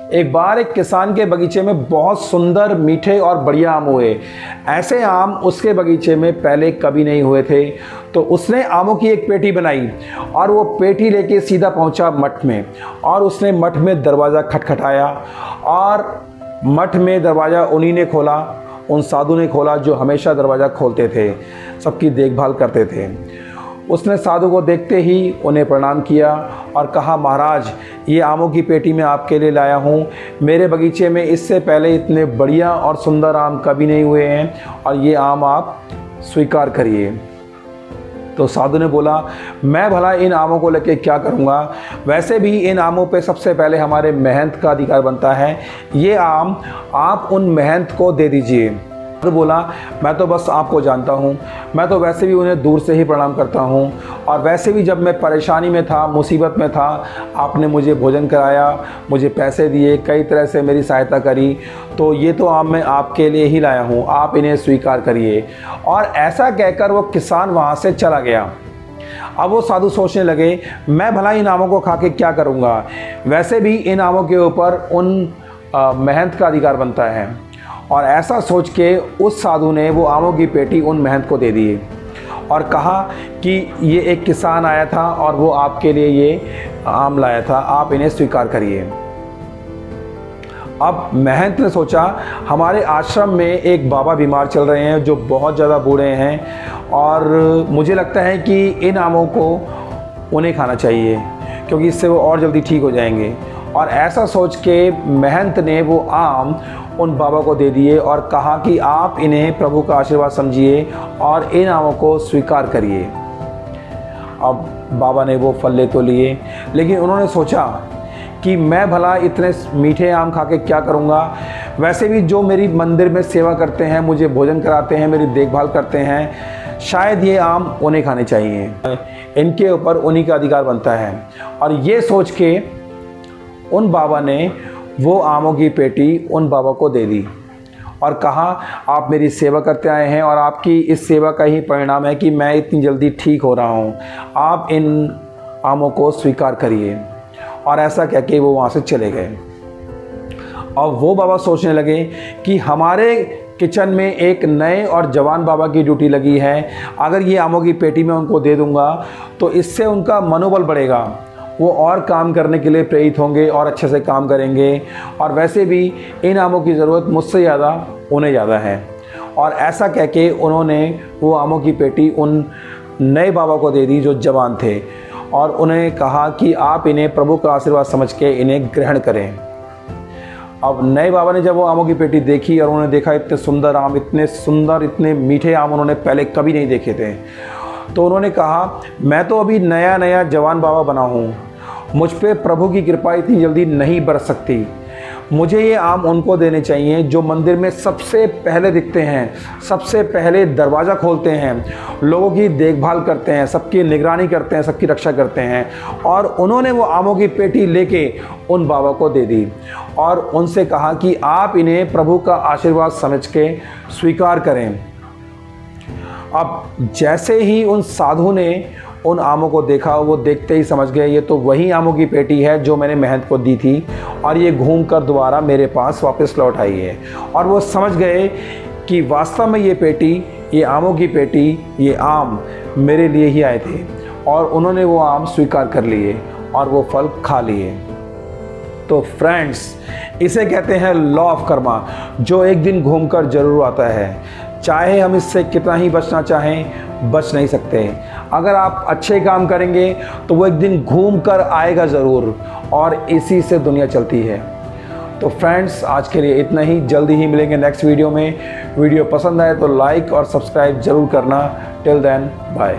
एक बार एक किसान के बगीचे में बहुत सुंदर, मीठे और बढ़िया आम हुए। ऐसे आम उसके बगीचे में पहले कभी नहीं हुए थे। तो उसने आमों की एक पेटी बनाई और वो पेटी लेके सीधा पहुंचा मठ में, और उसने मठ में दरवाज़ा खटखटाया, और मठ में दरवाज़ा उन्हीं ने खोला, उन साधु ने खोला जो हमेशा दरवाज़ा खोलते थे, सबकी देखभाल करते थे। उसने साधु को देखते ही उन्हें प्रणाम किया और कहा, महाराज, ये आमों की पेटी मैं आपके लिए लाया हूँ। मेरे बगीचे में इससे पहले इतने बढ़िया और सुंदर आम कभी नहीं हुए हैं, और ये आम आप स्वीकार करिए। तो साधु ने बोला, मैं भला इन आमों को लेके क्या करूँगा, वैसे भी इन आमों पे सबसे पहले हमारे महंत का अधिकार बनता है। ये आम आप उन महंत को दे दीजिए। तो बोला, मैं तो बस आपको जानता हूँ, मैं तो वैसे भी उन्हें दूर से ही प्रणाम करता हूँ, और वैसे भी जब मैं परेशानी में था, मुसीबत में था, आपने मुझे भोजन कराया, मुझे पैसे दिए, कई तरह से मेरी सहायता करी, तो ये तो आम मैं आपके लिए ही लाया हूँ, आप इन्हें स्वीकार करिए। और ऐसा कहकर वो किसान वहाँ से चला गया। अब वो साधु सोचने लगे, मैं भला इन आमों को खा के क्या करूँगा, वैसे भी इन आमों के ऊपर उन महंत का अधिकार बनता है। और ऐसा सोच के उस साधु ने वो आमों की पेटी उन महंत को दे दी और कहा कि ये एक किसान आया था और वो आपके लिए ये आम लाया था, आप इन्हें स्वीकार करिए। अब महंत ने सोचा, हमारे आश्रम में एक बाबा बीमार चल रहे हैं जो बहुत ज़्यादा बूढ़े हैं, और मुझे लगता है कि इन आमों को उन्हें खाना चाहिए, क्योंकि इससे वो और जल्दी ठीक हो जाएंगे। और ऐसा सोच के महंत ने वो आम उन बाबा को दे दिए और कहा कि आप इन्हें प्रभु का आशीर्वाद समझिए और इन आमों को स्वीकार करिए। अब बाबा ने वो फल ले तो लिए, लेकिन उन्होंने सोचा कि मैं भला इतने मीठे आम खा के क्या करूँगा, वैसे भी जो मेरी मंदिर में सेवा करते हैं, मुझे भोजन कराते हैं, मेरी देखभाल करते हैं, शायद ये आम उन्हें खाने चाहिए, इनके ऊपर उन्हीं का अधिकार बनता है। और ये सोच के उन बाबा ने वो आमों की पेटी उन बाबा को दे दी और कहा, आप मेरी सेवा करते आए हैं और आपकी इस सेवा का ही परिणाम है कि मैं इतनी जल्दी ठीक हो रहा हूँ, आप इन आमों को स्वीकार करिए। और ऐसा कह के वो वहाँ से चले गए। और वो बाबा सोचने लगे कि हमारे किचन में एक नए और जवान बाबा की ड्यूटी लगी है, अगर ये आमों की पेटी मैं उनको दे दूँगा तो इससे उनका मनोबल बढ़ेगा, वो और काम करने के लिए प्रेरित होंगे और अच्छे से काम करेंगे, और वैसे भी इन आमों की ज़रूरत मुझसे ज़्यादा उन्हें ज़्यादा है। और ऐसा कह के उन्होंने वो आमों की पेटी उन नए बाबा को दे दी जो जवान थे, और उन्हें कहा कि आप इन्हें प्रभु का आशीर्वाद समझ के इन्हें ग्रहण करें। अब नए बाबा ने जब वो आमों की पेटी देखी और उन्होंने देखा इतने सुंदर आम, इतने सुंदर, इतने मीठे आम उन्होंने पहले कभी नहीं देखे थे, तो उन्होंने कहा, मैं तो अभी नया नया जवान बाबा बना हूँ, मुझ पे प्रभु की कृपा इतनी जल्दी नहीं बरस सकती, मुझे ये आम उनको देने चाहिए जो मंदिर में सबसे पहले दिखते हैं, सबसे पहले दरवाज़ा खोलते हैं, लोगों की देखभाल करते हैं, सबकी निगरानी करते हैं, सबकी रक्षा करते हैं। और उन्होंने वो आमों की पेटी लेके उन बाबा को दे दी और उनसे कहा कि आप इन्हें प्रभु का आशीर्वाद समझ के स्वीकार करें। अब जैसे ही उन साधु ने उन आमों को देखा, वो देखते ही समझ गए ये तो वही आमों की पेटी है जो मैंने महंत को दी थी, और ये घूमकर दोबारा मेरे पास वापस लौट आई है। और वो समझ गए कि वास्तव में ये पेटी, ये आमों की पेटी, ये आम मेरे लिए ही आए थे, और उन्होंने वो आम स्वीकार कर लिए और वो फल खा लिए। तो फ्रेंड्स, इसे कहते हैं लॉ ऑफ कर्मा, जो एक दिन घूमकर जरूर आता है। चाहे हम इससे कितना ही बचना चाहें, बच नहीं सकते। अगर आप अच्छे काम करेंगे तो वो एक दिन घूम कर आएगा ज़रूर, और इसी से दुनिया चलती है। तो फ्रेंड्स, आज के लिए इतना ही, जल्दी ही मिलेंगे नेक्स्ट वीडियो में। वीडियो पसंद आए तो लाइक और सब्सक्राइब ज़रूर करना। Till then, bye.